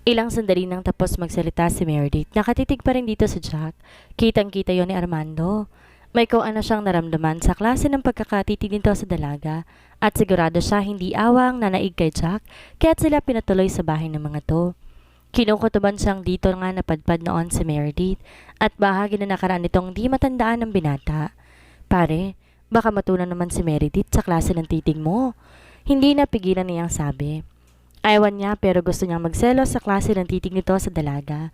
Ilang sandali nang tapos magsalita si Meredith, nakatitig pa rin dito sa Jack. Kitang-kita yon ni Armando. May kung ano siyang naramdaman sa klase ng pagkakatitig nito sa dalaga at sigurado siya hindi awang nanaig kay Jack kaya't sila pinatuloy sa bahay ng mga to. Kinukutuban siyang dito nga napadpad noon si Meredith at bahagi na nakaraan nitong di matandaan ng binata. Pare, baka matunan naman si Meredith sa klase ng titig mo. Hindi napigilan niyang sabi. Ayawan niya pero gusto niyang magselos sa klase ng titig nito sa dalaga.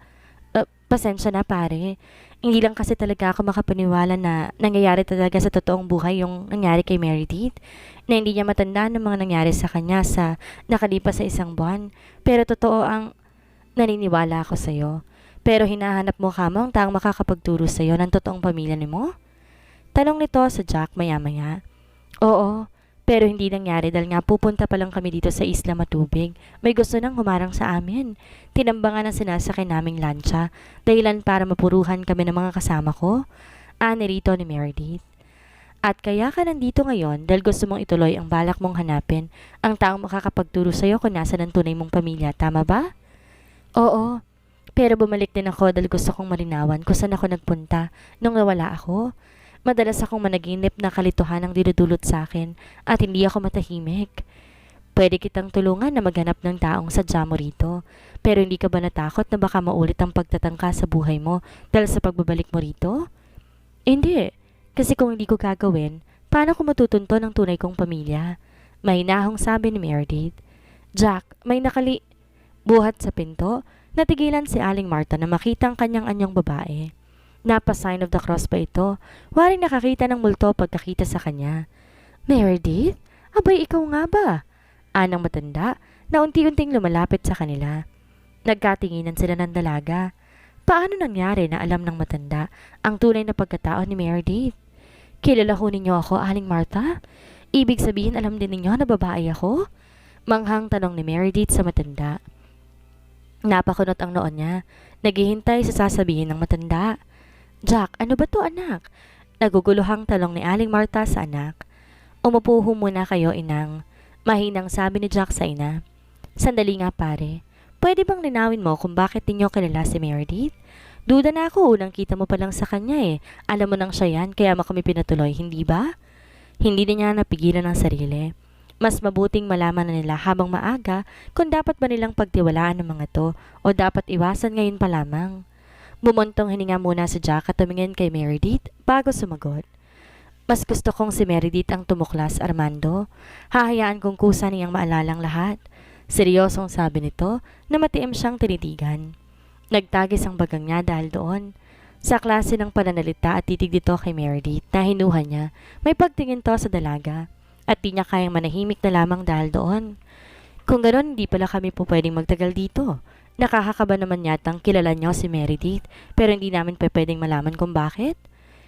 Pasensya na pare. Hindi lang kasi talaga ako makapaniwala na nangyayari talaga sa totoong buhay yung nangyari kay Meredith. Na hindi niya matandaan ng mga nangyari sa kanya sa nakalipas sa isang buwan. Pero totoo ang naniniwala ako sa'yo. Pero hinahanap mo ka mo ang taong makakapagturo sa'yo ng totoong pamilya ni mo? Tanong nito sa Jack maya-maya. Oo, pero hindi nangyari dahil nga pupunta pa lang kami dito sa Isla Matubig. May gusto nang humarang sa amin. Tinambangan ang sinasakay naming lancha, dahilan para mapuruhan kami ng mga kasama ko. Ani rito ni Meredith. At kaya ka nandito ngayon dahil gusto mong ituloy ang balak mong hanapin ang taong makakapagturo sa'yo kung nasa ng tunay mong pamilya, tama ba? Oo, pero bumalik din ako dahil gusto kong malinawan kung saan ako nagpunta nung nawala ako. Madalas akong managinip na kalituhan ang dinudulot sa akin at hindi ako matahimik. Pwede kitang tulungan na maghanap ng taong sadya mo rito. Pero hindi ka ba natakot na baka maulit ang pagtatangka sa buhay mo dahil sa pagbabalik mo rito? Hindi. Kasi kung hindi ko gagawin, paano ko matutunto ng tunay kong pamilya? Mahinahong sabi ni Meredith. Jack, may buhat sa pinto, natigilan si Aling Marta na makita ang kanyang anyong babae. Napa-sign of the cross pa ito. Waring nakakita ng multo pagkakita sa kanya. Meredith? Abay, ikaw nga ba? Anang matanda na unti-unting lumalapit sa kanila. Nagkatinginan sila ng dalaga. Paano nangyari na alam ng matanda ang tunay na pagkatao ni Meredith? Kilala ho ninyo ako, Aling Martha? Ibig sabihin alam din ninyo na babae ako? Manghang tanong ni Meredith sa matanda. Napakunot ang noon niya. Naghihintay sa sasabihin ng matanda. Jack, ano ba to anak? Naguguluhang talong ni Aling Marta sa anak. Umupo ho muna kayo, inang. Mahinang sabi ni Jack sa ina. Sandali nga pare. Pwede bang linawin mo kung bakit ninyo kilala si Meredith? Duda na ako, unang kita mo pa lang sa kanya eh. Alam mo nang siya yan, kaya mo kami pinatuloy, hindi ba? Hindi na niya napigilan ang sarili. Mas mabuting malaman na nila habang maaga kung dapat ba nilang pagtiwalaan ng mga to o dapat iwasan ngayon pa lamang. Bumuntong hininga muna si Jack at tumingin kay Meredith bago sumagot. Mas gusto kong si Meredith ang tumuklas, Armando. Hahayaan kong kusa niyang maalalang lahat. Seryosong sabi nito na matiim siyang tinitigan. Nagtagis ang bagang niya dahil doon. Sa klase ng pananalita at titig dito kay Meredith na hinuha niya, may pagtingin to sa dalaga at di niya kayang manahimik na lamang dahil doon. Kung ganoon, hindi pala kami po pwedeng magtagal dito. Nakakakaba naman yatang kilala niyo si Meredith pero hindi namin pa pwedeng malaman kung bakit.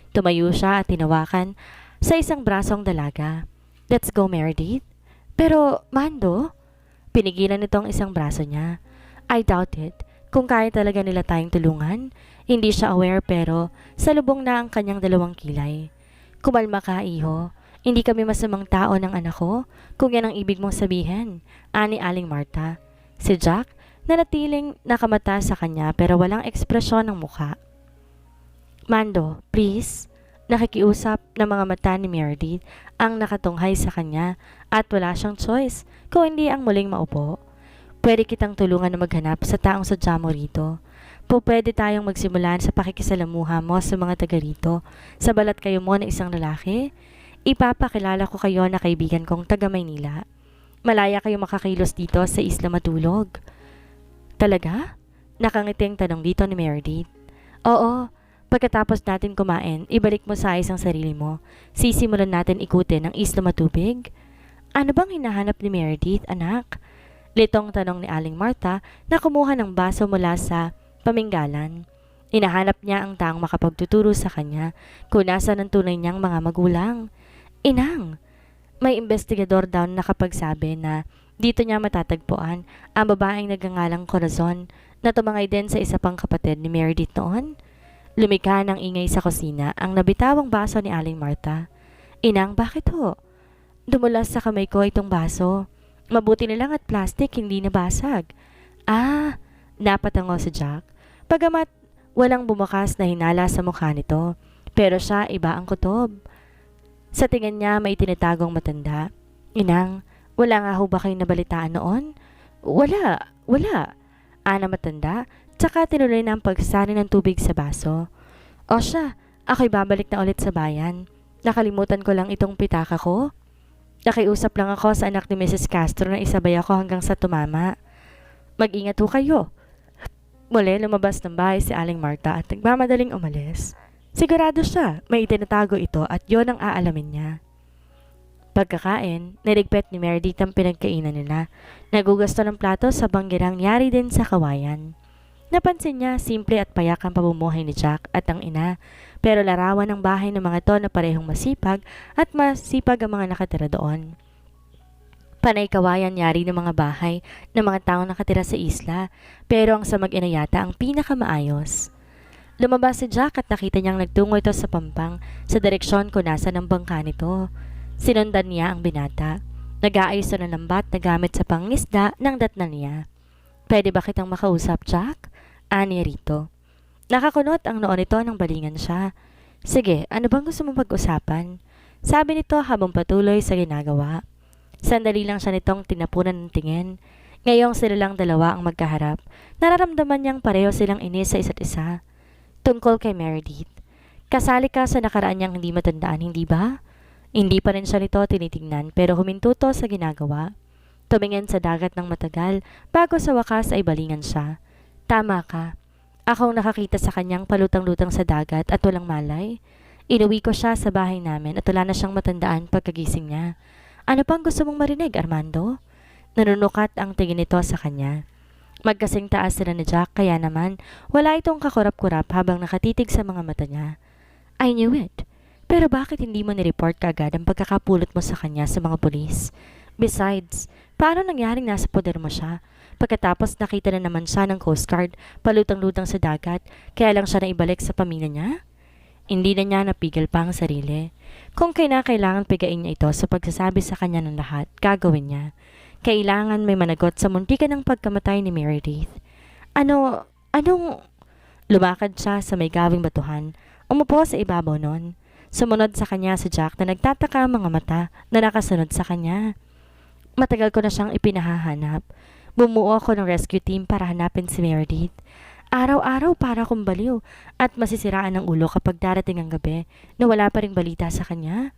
Tumayo siya at tinawakan sa isang brasong dalaga. Let's go, Meredith. Pero, Mando, pinigilan nitong isang braso niya. I doubt it. Kung kaya talaga nila tayong tulungan, hindi siya aware pero salubong na ang kanyang dalawang kilay. Kumalma ka, iho. Hindi kami masamang tao ng anak ko, kung yan ang ibig mong sabihin, ani Aling Marta. Si Jack, nanatiling nakamata sa kanya pero walang ekspresyon ng mukha. Mando, please. Nakikiusap ng mga mata ni Meredith ang nakatunghay sa kanya at wala siyang choice kung hindi ang muling maupo. Pwede kitang tulungan na maghanap sa taong sadya mo rito. Pwede tayong magsimulan sa pakikisalamuha mo sa mga taga rito. Sa balat kayo mo na isang lalaki, ipapakilala ko kayo na kaibigan kong taga Maynila. Malaya kayo makakilos dito sa Isla Matulog. Talaga? Nakangiting tanong dito ni Meredith. Oo. Pagkatapos natin kumain, ibalik mo sa isang sarili mo. Sisimulan natin ikutin ang Isla Matubig. Ano bang hinahanap ni Meredith, anak? Litong tanong ni Aling Marta na kumuha ng baso mula sa paminggalan. Hinahanap niya ang taong makapagtuturo sa kanya kung nasa ng tunay niyang mga magulang. Inang! May investigador daw na nakapagsabi na dito niya matatagpuan ang babaeng nagngangalang Corazon na tumangay din sa isa pang kapatid ni Meredith noon. Lumikha ng ingay sa kusina ang nabitawang baso ni Aling Marta. Inang, bakit ho? Dumulas sa kamay ko itong baso. Mabuti na lang at plastic, hindi nabasag. Ah, Napatango si Jack. Pagamat walang bumukas na hinala sa mukha nito, pero siya iba ang kutob. Sa tingin niya may tinatagong matanda. Inang, wala nga ho ba kayong nabalitaan noon? Wala. Ana matanda, tsaka tinuloy na ang pagsari ng tubig sa baso. O siya, ako'y babalik na ulit sa bayan. Nakalimutan ko lang itong pitaka ko. Nakiusap lang ako sa anak ni Mrs. Castro na isabay ako hanggang sa tumama. Mag-ingat ho kayo. Muli lumabas ng bahay si Aling Marta at nagmamadaling umalis. Sigurado siya, may itinatago ito at yon ang aalamin niya. Pagkakain, niligpit ni Meredith ang pinagkainan nila. Nagugasto ng plato sa banggirang yari din sa kawayan. Napansin niya simple at payak ang pamumuhay ni Jack at ang ina, pero larawan ng bahay ng mga to na parehong masipag at masipag ang mga nakatira doon. Panay kawayan yari ng mga bahay ng mga taong nakatira sa isla, pero ang sa mag-ina yata ang pinakamaayos. Lumabas si Jack at nakita niyang nagtungo ito sa pampang sa direksyon kung nasa ng bangka nito. Sinundan niya ang binata. Nag-aayos na lambat na gamit sa pangisda ng datna niya. Pwede ba kitang makausap, Jack? Ani rito. Nakakunot ang noon nito nang balingan siya. Sige, ano bang gusto mong pag-usapan? Sabi nito habang patuloy sa ginagawa. Sandali lang siya nitong tinapunan ng tingin. Ngayong sila lang dalawa ang magkaharap, nararamdaman niyang pareho silang inis sa isa't isa. Tungkol kay Meredith. Kasali ka sa nakaraan niyang hindi matandaan, hindi ba? Hindi pa rin siya nito tinitingnan pero huminto to sa ginagawa. Tumingin sa dagat ng matagal bago sa wakas ay balingan siya. Tama ka. Akong nakakita sa kanyang palutang-lutang sa dagat at walang malay. Inuwi ko siya sa bahay namin at wala na siyang matandaan pagkagising niya. Ano pang gusto mong marinig, Armando? Nanunukat ang tingin nito sa kanya. Magkasing taas sila ni Jack kaya naman wala itong kakurap-kurap habang nakatitig sa mga mata niya. I knew it. Pero bakit hindi mo nireport kaagad ang pagkakapulot mo sa kanya sa mga pulis? Besides, paano nangyaring nasa poder mo siya? Pagkatapos nakita na naman siya ng Coast Guard, palutang-lutang sa dagat, kaya lang siya na ibalik sa pamilya niya? Hindi na niya napigil pa ang sarili. Kung kailangan pigain niya ito sa pagsasabi sa kanya ng lahat, gagawin niya. Kailangan may managot sa muntikan ng pagkamatay ni Meredith. Anong... Lumakad siya sa may gawing batuhan. Umupo sa ibabaw nun. Sumunod sa kanya si Jack na nagtataka ang mga mata na nakasunod sa kanya. Matagal ko na siyang ipinahahanap. Bumuo ako ng rescue team para hanapin si Meredith. Araw-araw para akong baliw at masisiraan ng ulo kapag darating ang gabi na wala pa ring balita sa kanya.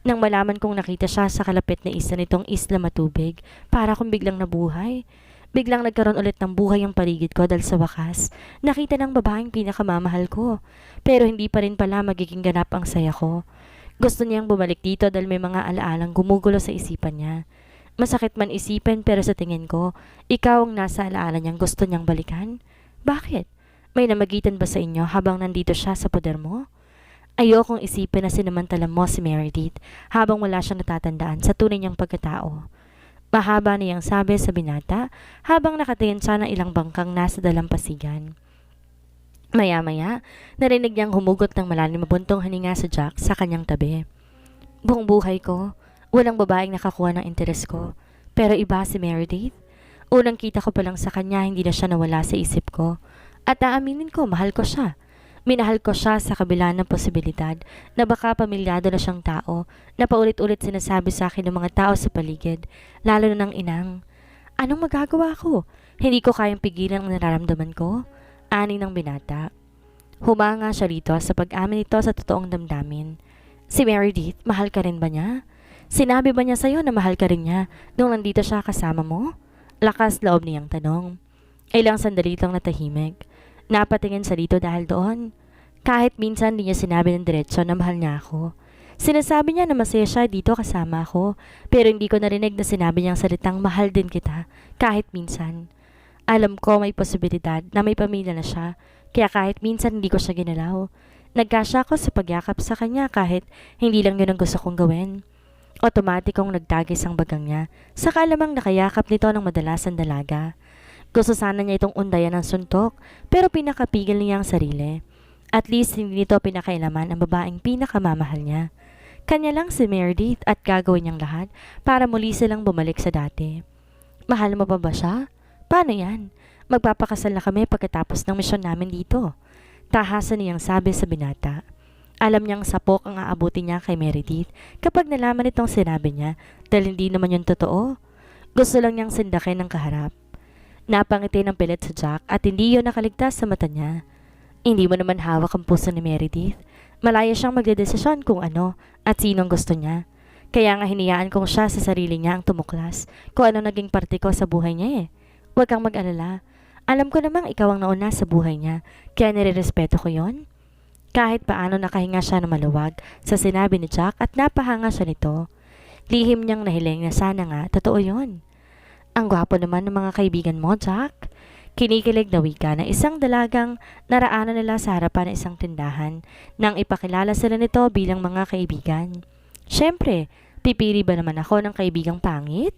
Nang malaman kong nakita siya sa kalapit na isla nitong Isla Matubig, para akong biglang nabuhay. Biglang nagkaroon ulit ng buhay ang paligid ko dahil sa wakas, nakita ng babaeng pinakamamahal ko. Pero hindi pa rin pala magiging ganap ang saya ko. Gusto niyang bumalik dito dahil may mga alaalang gumugulo sa isipan niya. Masakit man isipin pero sa tingin ko, ikaw ang nasa alaala niyang gusto niyang balikan. Bakit? May namagitan ba sa inyo habang nandito siya sa poder mo? Ayokong isipin na sinamantala mo si Meredith habang wala siyang natatandaan sa tunay niyang pagkatao. Mahaba niyang sabi sa binata habang nakatingin siya ng ilang bangkang nasa dalampasigan. Maya-maya, narinig niyang humugot ng malalim na buntong hininga sa Jack sa kanyang tabi. Buong buhay ko, walang babaeng nakakuha ng interes ko. Pero iba si Meredith. Unang kita ko pa lang sa kanya, hindi na siya nawala sa isip ko. At aaminin ko, mahal ko siya. Minahal ko siya sa kabila ng posibilidad na baka pamilyado na siyang tao na paulit-ulit sinasabi sa akin ng mga tao sa paligid, lalo na ng inang. Anong magagawa ko? Hindi ko kayang pigilan ang nararamdaman ko. Ani ng binata. Humanga siya rito sa pag-amin nito sa totoong damdamin. Si Meredith, mahal ka rin ba niya? Sinabi ba niya sa'yo na mahal ka rin niya nung nandito siya kasama mo? Lakas loob niyang tanong. Ilang sandali itong natahimik. Napatingin sa dito dahil doon. Kahit minsan di niya sinabi ng diretsyo na mahal niya ako. Sinasabi niya na masaya siya dito kasama ako, pero hindi ko narinig na sinabi niyang salitang mahal din kita, kahit minsan. Alam ko may posibilidad na may pamilya na siya, kaya kahit minsan hindi ko siya ginalaw. Nagkasya ako sa pagyakap sa kanya kahit hindi lang yun ang gusto kong gawin. Otomatikong nagtagis ang bagang niya, saka alamang nakayakap nito ng madalas ang dalaga. Gusto sana niya itong undayan ng suntok, pero pinakapigil niya ang sarili. At least hindi nito pinakailaman ang babaeng pinakamamahal niya. Kanya lang si Meredith at gagawin niyang lahat para muli silang bumalik sa dati. Mahal mo pa ba siya? Paano yan? Magpapakasal na kami pagkatapos ng misyon namin dito. Tahasan niyang sabi sa binata. Alam niyang sapok ang aabuti niya kay Meredith kapag nalaman itong sinabi niya dahil hindi naman yun totoo. Gusto lang niyang sindakin ng kaharap. Napangiti ng pilit sa Jack at hindi yun nakaligtas sa mata niya. Hindi mo naman hawak ang puso ni Meredith. Malaya siyang magdedesisyon kung ano at sinong gusto niya. Kaya nga hiniyaan kong siya sa sarili niya ang tumuklas kung ano naging parte ko sa buhay niya eh. Huwag kang mag-alala. Alam ko namang ikaw ang nauna sa buhay niya, kaya nirerespeto ko yon. Kahit paano nakahinga siya na maluwag sa sinabi ni Jack at napahanga siya nito. Lihim niyang nahiling na sana nga, totoo yon. Ang gwapo naman ng mga kaibigan mo, Jack. Kinikilig na wika na isang dalagang naraanan nila sa harapan ng isang tindahan nang ipakilala sila nito bilang mga kaibigan. Siyempre, pipili ba naman ako ng kaibigang pangit?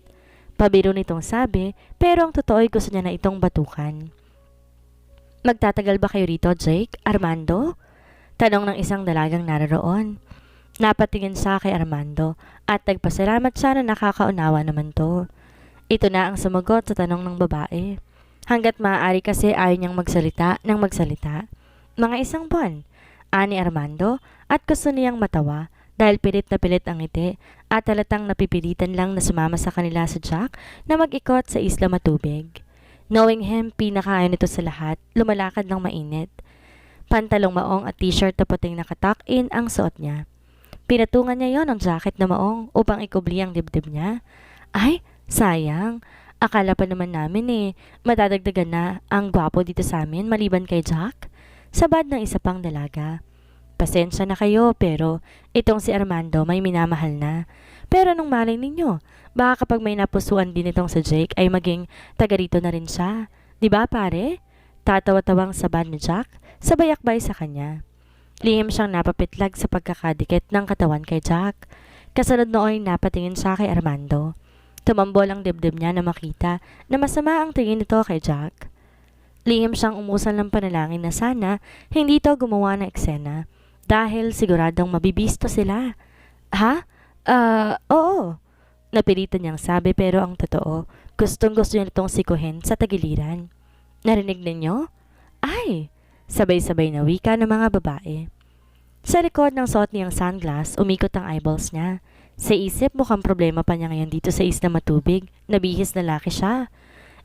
Pabiro nitong sabi, pero ang totoo ay gusto niya na itong batukan. Magtatagal ba kayo rito, Jake? Armando? Tanong ng isang dalagang naroon. Napatingin siya kay Armando at nagpasalamat siya na nakakaunawa naman to. Ito na ang sumagot sa tanong ng babae. Hanggat maaari kasi ayaw niyang magsalita ng magsalita. Mga isang buwan, ani Armando at gusto niyang matawa dahil pilit na pilit ang ngiti at halatang napipilitan lang na sumama sa kanila sa Jack na mag-ikot sa Isla Matubig. Knowing him, pinakaayon nito sa lahat, lumalakad ng mainit. Pantalong maong at t-shirt na puting nakatuck-in ang suot niya. Pinatungan niya yon ng jacket na maong upang ikubli ang dibdib niya. Ay, sayang. Akala pa naman namin madadagdagan na ang gwapo dito sa amin maliban kay Jack. Sabad ng isa pang dalaga. Pasensya na kayo pero itong si Armando may minamahal na. Pero nung malay ninyo, baka kapag may napusuan din itong si Jake ay maging taga rito na rin siya. Diba pare? Tatawa-tawang sabad ni Jack, sabayakbay sa kanya. Lihim siyang napapitlag sa pagkakadikit ng katawan kay Jack. Kasunod nooy napatingin siya kay Armando. Tumambol ang dibdib niya na makita na masama ang tingin nito kay Jack. Lihim siyang umusal ng panalangin na sana hindi ito gumawa ng eksena dahil siguradong mabibisto sila. Ha? Oo. Napilitan niyang sabi pero ang totoo, gustong gusto niya itong sikuhin sa tagiliran. Narinig ninyo? Ay! Sabay-sabay na wika ng mga babae. Sa likod ng suot niyang sunglass, umikot ang eyeballs niya. Sa isip, mukhang problema pa niya ngayon dito sa Isla Matubig. Nabihis na laki siya.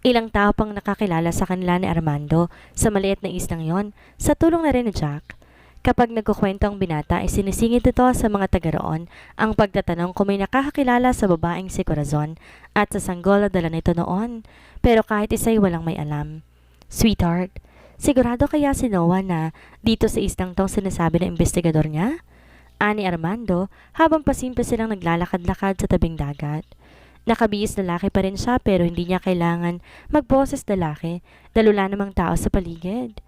Ilang tao pang nakakilala sa kanila ni Armando sa maliit na islang yon, sa tulong na rin ni Jack. Kapag nagkukwento ang binata ay sinisingit ito sa mga taga roon ang pagtatanong kung may nakakakilala sa babaeng si Corazon at sa sanggol na dala nito noon. Pero kahit isa'y walang may alam. Sweetheart, sigurado kaya si Noah na dito sa islang tong sinasabi ng investigador niya? Ani Armando habang pasimple silang naglalakad-lakad sa tabing dagat. Nakabihis na laki pa rin siya pero hindi niya kailangan magboses na laki dahil wala namang tao sa paligid.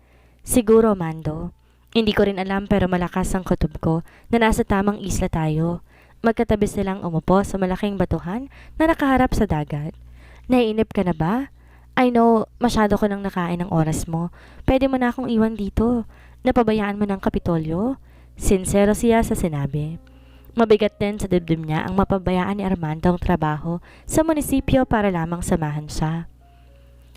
Siguro, Mando. Hindi ko rin alam pero malakas ang kutob ko na nasa tamang isla tayo. Magkatabi silang umupo sa malaking batuhan na nakaharap sa dagat. Naiinip ka na ba? I know, masyado ko nang nakain ng oras mo. Pwede mo na akong iwan dito. Napabayaan mo ng Kapitolyo? Sincero siya sa sinabi. Mabigat din sa dibdib niya ang mapabayaan ni Armando ang trabaho sa munisipyo para lamang samahan siya.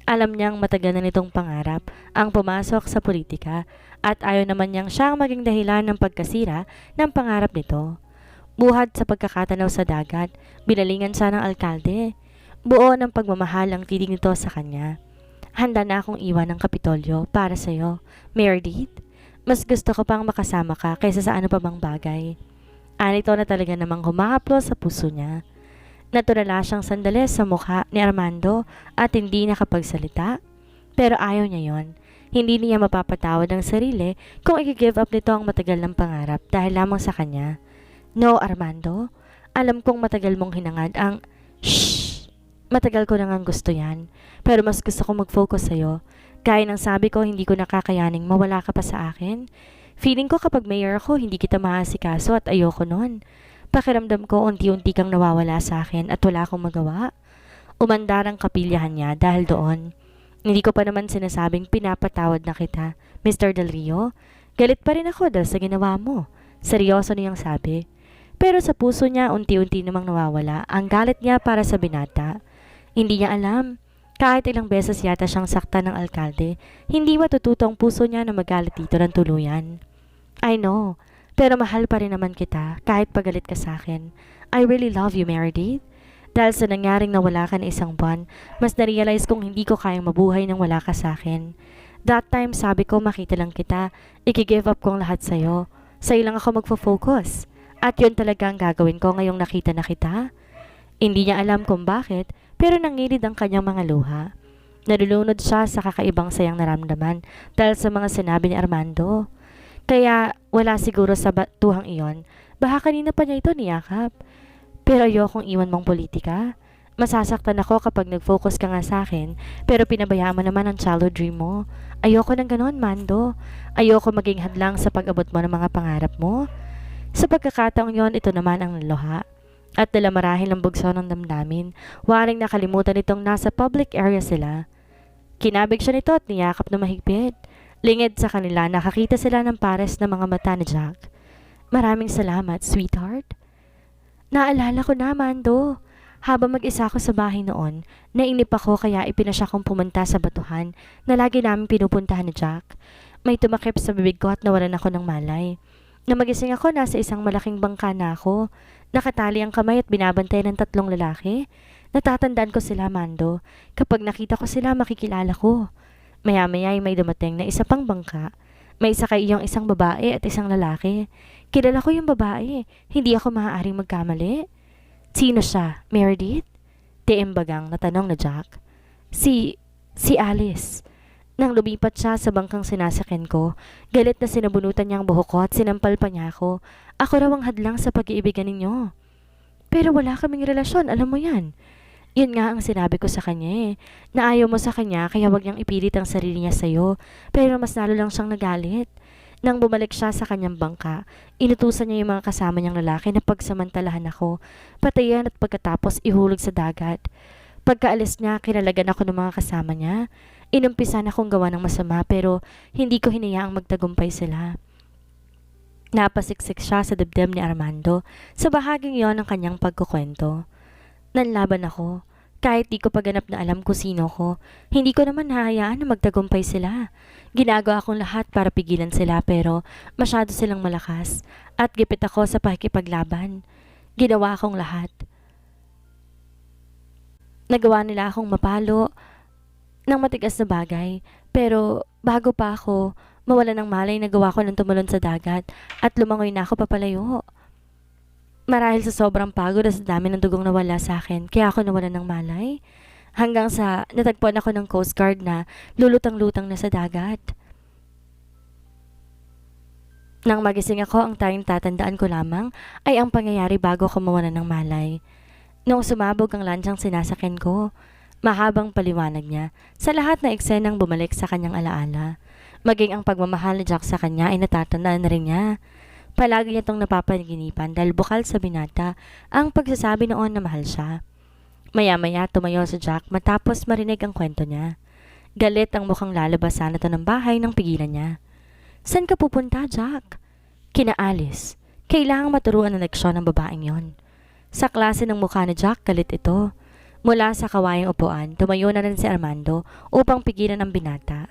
Alam niyang matagal na nitong pangarap ang pumasok sa politika at ayaw naman niyang siyang maging dahilan ng pagkasira ng pangarap nito. Buhat sa pagkakatanaw sa dagat, binalingan siya ng alkalde. Buo ng pagmamahal ang tinig nito sa kanya. Handa na akong iwan ng Kapitolyo para sa'yo, Meredith. Mas gusto ko pang makasama ka kaysa sa ano pa bang bagay. Anito na talaga namang humahaplo sa puso niya. Naturala siyang sandali sa mukha ni Armando at hindi nakapagsalita. Pero ayaw niya yon. Hindi niya mapapatawad ang sarili kung i-give up nito ang matagal ng pangarap dahil lamang sa kanya. No, Armando. Alam kong matagal mong hinangad ang... Shhh! Matagal ko nang gusto yan. Pero mas gusto ko mag-focus sa'yo. Gaya ng sabi ko, hindi ko nakakayaning mawala ka pa sa akin. Feeling ko kapag mayor ako, hindi kita maasikaso at ayoko nun. Pakiramdam ko unti-unti kang nawawala sa akin at wala akong magawa. Umandar ang kapilyahan niya dahil doon. Hindi ko pa naman sinasabing pinapatawad na kita, Mr. Del Rio. Galit pa rin ako dahil sa ginawa mo. Seryoso niyang sabi. Pero sa puso niya unti-unti namang nawawala ang galit niya para sa binata. Hindi niya alam. Kahit ilang beses yata siyang saktan ng alkalde, hindi matututo ang puso niya na magalit dito ng tuluyan. I know, pero mahal pa rin naman kita kahit pagalit ka sa akin. I really love you, Meredith. Dahil sa nangyaring nawala ka na isang buwan, mas narealize kong hindi ko kayang mabuhay nang wala ka sa akin. That time sabi ko makita lang kita, i-give up ko ang lahat sa'yo. Sa'yo lang ako magfo-focus. At yun talaga ang gagawin ko ngayong nakita na kita. Hindi niya alam kung bakit, pero nangilid ang kanyang mga luha. Nalulunod siya sa kakaibang sayang naramdaman dahil sa mga sinabi ni Armando. Kaya wala siguro sa batuhang iyon, baka kanina pa niya ito niyakap. Pero ayokong iwan mong politika. Masasaktan ako kapag nag-focus ka nga sa akin, pero pinabayaan mo naman ang childhood dream mo. Ayoko ng ganon, Mando. Ayoko maging hadlang sa pag-abot mo ng mga pangarap mo. Sa pagkakataong yon, ito naman ang luha. At dala marahil ang bugso ng damdamin, waring nakalimutan itong nasa public area sila. Kinabig siya nito at niyakap na mahigpit. Lingid sa kanila, nakakita sila ng pares na mga mata ni Jack. Maraming salamat, sweetheart. Naalala ko na, Mando. Habang mag-isa ako sa bahay noon, nainip ako kaya ipinasya kong pumunta sa batuhan na lagi namin pinupuntahan ni Jack. May tumakip sa bibig ko at nawalan ako ng malay. Na magising ako, nasa isang malaking bangka na ako. Nakatali ang kamay at binabantay ng 3 lalaki. Natatandaan ko sila, Mando. Kapag nakita ko sila, makikilala ko. Maya-maya ay may dumating na isa pang bangka. May sakay iyong isang babae at isang lalaki. Kilala ko yung babae. Hindi ako maaaring magkamali. Sino siya? Meredith? Tiimbagang natanong na Jack. Si Alice. Nang lumipat siya sa bangkang sinasakyan ko, galit na sinabunutan niya ang buhok ko at sinampal pa niya ako. Ako raw ang hadlang sa pag-iibigan ninyo. Pero wala kaming relasyon, alam mo yan. Yun nga ang sinabi ko sa kanya na ayaw mo sa kanya kaya wag niyang ipilit ang sarili niya sa'yo, pero mas lalo lang siyang nagalit. Nang bumalik siya sa kanyang bangka, inutusan niya yung mga kasama niyang lalaki na pagsamantalahan ako, patayan at pagkatapos ihulog sa dagat. Pagkaalis niya, kinalagan ako ng mga kasama niya. Inumpisan akong gawa ng masama pero hindi ko hinayaang magtagumpay sila. Napasiksik siya sa dibdib ni Armando sa bahaging yon ng kanyang pagkukwento. Nanlaban ako. Kahit di ko pa ganap na alam kung sino ko, hindi ko naman hahayaan na magtagumpay sila. Ginagawa akong lahat para pigilan sila pero masyado silang malakas at gipit ako sa pakikipaglaban. Ginawa akong lahat. Nagawa nila akong mapalo ng matigas na bagay pero bago pa ako mawala ng malay nagawa ko ng tumulon sa dagat at lumangoy na ako papalayo. Marahil sa sobrang pagod at sa dami ng dugong nawala sa akin, kaya ako nawalan ng malay. Hanggang sa natagpuan ako ng Coast Guard na lulutang-lutang na sa dagat. Nang magising ako, ang tanging tatandaan ko lamang ay ang pangyayari bago ako mawalan ng malay. Noong sumabog ang lansyang sinasakyan ko, mahabang paliwanag niya sa lahat na eksenang bumalik sa kanyang alaala. Maging ang pagmamahal ni Jack sa kanya ay natatandaan na rin niya. Palagi niya itong napapanaginipan dahil bukal sa binata ang pagsasabi noon na mahal siya. Maya-maya tumayo si Jack matapos marinig ang kwento niya. Galit ang mukhang lalabas sana ito ng bahay nang pigilan niya. Saan ka pupunta, Jack? Kina Alice. Kailangang maturuan ang leksyon ng babaeng yon. Sa klase ng mukha ni Jack, galit ito. Mula sa kawayang upuan, tumayo na rin si Armando upang pigilan ang binata.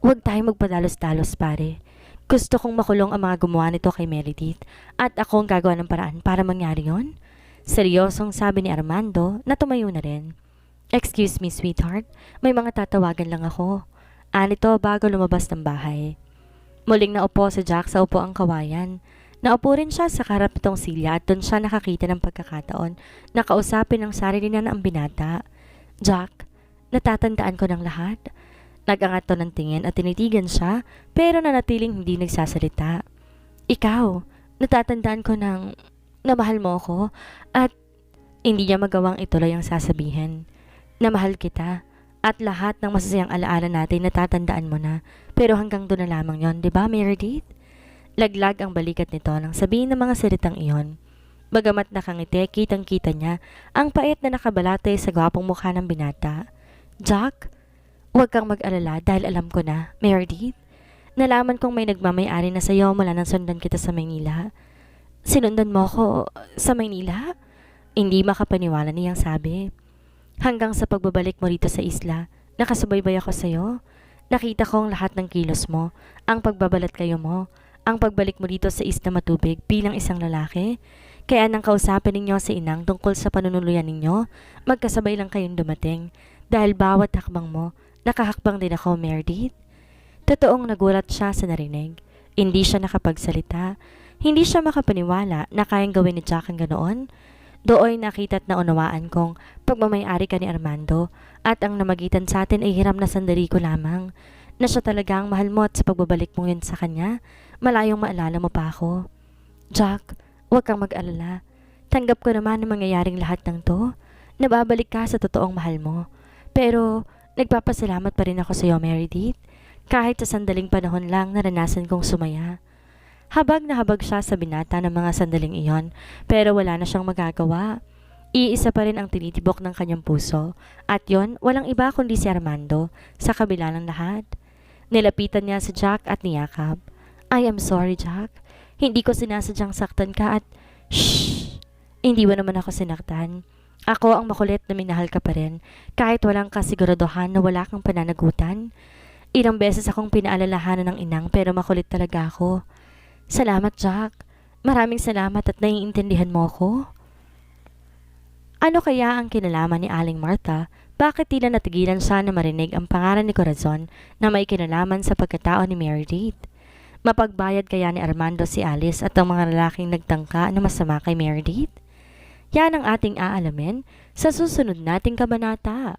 Huwag tayong magpadalos-dalos, pare. Gusto kong makulong ang mga gumawa nito kay Meredith at ako ang gagawa ng paraan para mangyari yon. Seryosong sabi ni Armando na tumayo na rin. Excuse me, sweetheart. May mga tatawagan lang ako. Anito bago lumabas ng bahay. Muling naupo si Jack sa upuang kawayan. Naupo rin siya sa karap nitong silya at doon siya nakakita ng pagkakataon na kausapin ng sarili niya na ang binata. Jack, natatandaan ko ng lahat. Nag-angat to ng tingin at tinitigan siya pero nanatiling hindi nagsasalita. Ikaw, natatandaan ko ng namahal mo ako at hindi niya magawang ituloy ang sasabihin. Namahal kita at lahat ng masasayang alaala natin natatandaan mo na pero hanggang doon na lamang yon, di ba Meredith? Laglag ang balikat nito nang sabihin ng mga salitang iyon. Bagamat nakangiti, kitang-kita niya ang pait na nakabalate sa gwapong mukha ng binata. Jack, huwag kang mag-alala dahil alam ko na, Meredith. Nalaman kong may nagmamayari na sa'yo mula nang sundan kita sa Maynila. Sinundan mo ko sa Maynila? Hindi makapaniwala niyang sabi. Hanggang sa pagbabalik mo rito sa isla, nakasubaybay ako sa'yo. Nakita ko ang lahat ng kilos mo, ang pagbabalat kayo mo, ang pagbalik mo dito sa isla matubig bilang isang lalaki. Kaya nang kausapin ninyo sa inang tungkol sa panunuluyan ninyo, magkasabay lang kayong dumating. Dahil bawat hakbang mo, nakahakbang din ako, Meredith. Totoong nagulat siya sa narinig. Hindi siya nakapagsalita. Hindi siya makapaniwala na kayang gawin ni Jack ang ganoon. Dooy nakita't naunawaan kong pagmamayari ka ni Armando at ang namagitan sa atin ay hiram na sandali ko lamang. Na siya talaga ang mahal mo at sa pagbabalik mo yun sa kanya, malayong maalala mo pa ako. Jack, huwag kang mag-alala. Tanggap ko naman ang mangyayaring lahat ng to. Nababalik ka sa totoong mahal mo. Pero nagpapasalamat pa rin ako sa iyo, Meredith. Kahit sa sandaling panahon lang naranasan kong sumaya. Habag na habag siya sa binata ng mga sandaling iyon, pero wala na siyang magagawa. Iisa pa rin ang tinitibok ng kanyang puso, at yon walang iba kundi si Armando, sa kabila ng lahat. Nilapitan niya si Jack at niyakap. I am sorry, Jack. Hindi ko sinasadyang saktan ka at... Shh! Hindi mo naman ako sinaktan. Ako ang makulit na minahal ka pa rin, kahit walang kasiguraduhan na wala kang pananagutan. Ilang beses akong pinaalalahanan ng inang pero makulit talaga ako. Salamat, Jack. Maraming salamat at naiintindihan mo ako. Ano kaya ang kinalaman ni Aling Martha? Bakit tila natigilan siya na marinig ang pangalan ni Corazon na may kinalaman sa pagkatao ni Meredith? Mapagbayad kaya ni Armando si Alice at ang mga lalaking nagtangka na masama kay Meredith? Yan ang ating aalamin sa susunod nating kabanata.